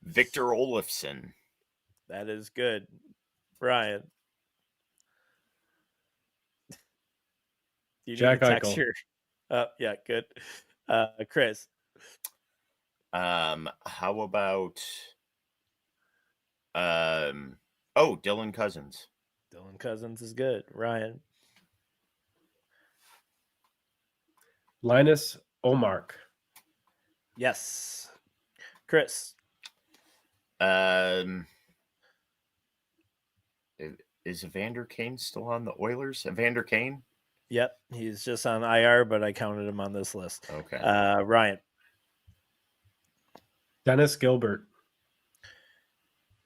Victor Olofsson. That is good. Ryan. Do you Jack need to text Eichel. your... yeah, good. Chris. How about Dylan Cousins. Dylan Cousins is good. Ryan. Linus Omark. Yes. Chris. Is Evander Kane still on the Oilers? Evander Kane? Yep, he's just on IR, but I counted him on this list. Okay. Ryan. Dennis Gilbert.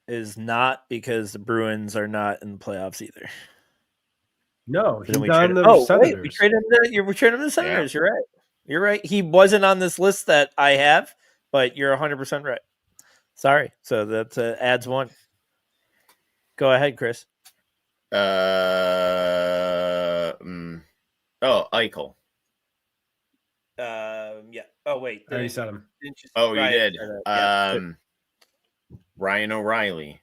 Is not, because the Bruins are not in the playoffs either. No, he's We on traded, the Senators. we traded him to the Senators. Yeah. You're right. You're right. He wasn't on this list that I have, but you're 100% right. Sorry. So that adds one. Go ahead, Chris. Eichel. Yeah. Oh, wait. I already said him. Oh, you did. Yeah. Ryan O'Reilly.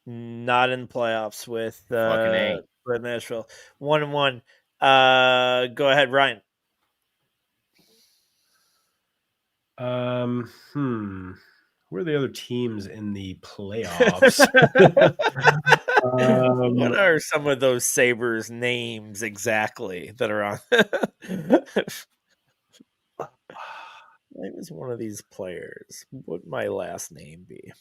Not in playoffs with Nashville. 1-1. Go ahead, Ryan. Who are the other teams in the playoffs? What are some of those Sabres names exactly that are on? Name is one of these players. What would my last name be?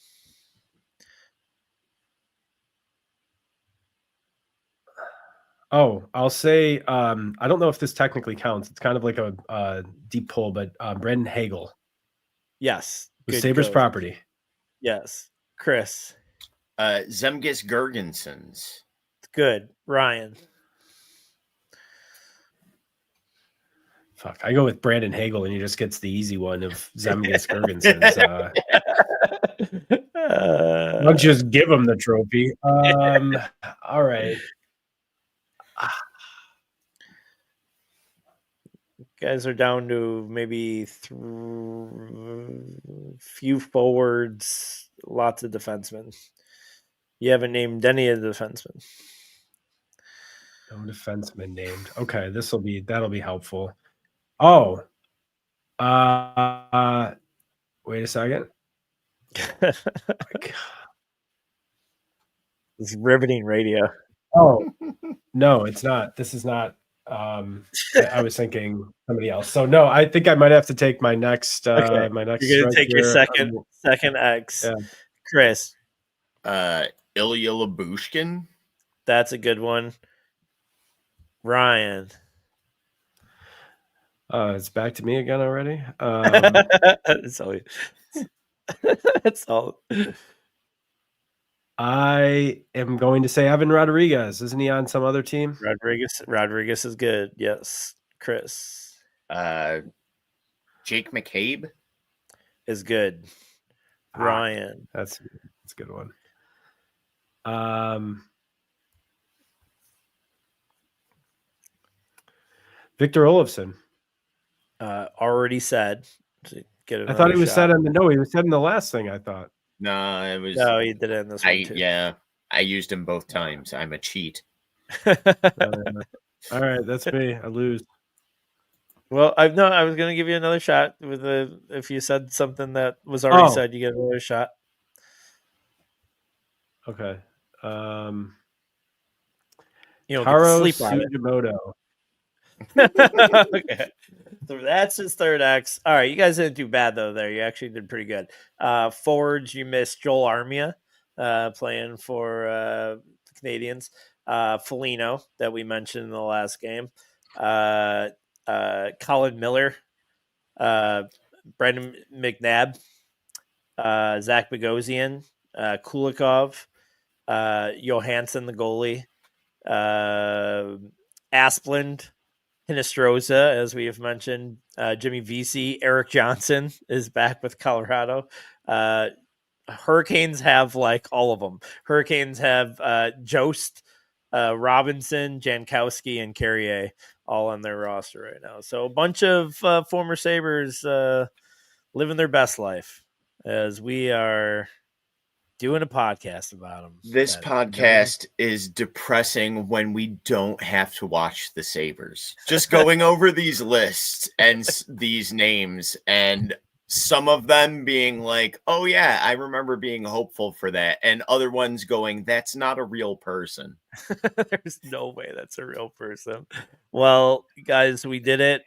Oh, I'll say I don't know if this technically counts. It's kind of like a deep pull, but Brendan Hagel. Yes. With Sabres property. Yes. Chris. Zemgus Girgensons. Good. Ryan. Fuck, I go with Brandon Hagel, and he just gets the easy one of Zemgus Girgensons. I'll just give him the trophy. All right. Guys are down to maybe few forwards, lots of defensemen. You haven't named any of the defensemen. No defenseman named. Okay, that'll be helpful. Oh, wait a second. It's riveting radio. Oh, no, it's not. This is not. I was thinking somebody else. So no, I think I might have to take my next. Okay. My next. You're gonna take your second X. Yeah. Chris. Ilya Labushkin. That's a good one. Ryan. It's back to me again already. That's all. I am going to say Evan Rodriguez. Isn't he on some other team? Rodriguez is good. Yes. Chris. Jake McCabe is good. Ryan. That's a good one. Victor Olofsson. Already said. I thought he was said on the he was said in the last thing, I thought. No, it was. No, he did it in this one too. Yeah, I used him both times. I'm a cheat. All right, that's me. I lose. Well, I was going to give you another shot with if you said something that was already said, you get another shot. Okay. Taro Sugimoto. Okay. So that's his third X. All right, you guys didn't do bad though. There, you actually did pretty good. Forwards, you missed Joel Armia, playing for the Canadians. Foligno that we mentioned in the last game, Colin Miller, Brendan McNabb, Zach Bogosian, Kulikov, Johansson, the goalie, Asplund, Hinestroza, as we have mentioned, Jimmy Vesey, Eric Johnson is back with Colorado. Hurricanes have like all of them. Hurricanes have Jost, Robinson, Jankowski, and Carrier all on their roster right now. So a bunch of former Sabres living their best life as we are doing a podcast about them. This podcast is depressing when we don't have to watch the Sabres. Just going over these lists and these names, and some of them being like, oh yeah, I remember being hopeful for that. And other ones going, that's not a real person. There's no way that's a real person. Well, guys, we did it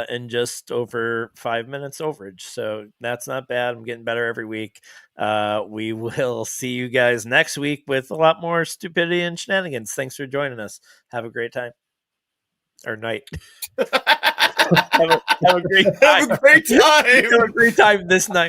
in just over 5 minutes overage. So that's not bad. I'm getting better every week. We will see you guys next week with a lot more stupidity and shenanigans. Thanks for joining us. Have a great time. Or night. have a great time. Have a great time. Have a great time this night.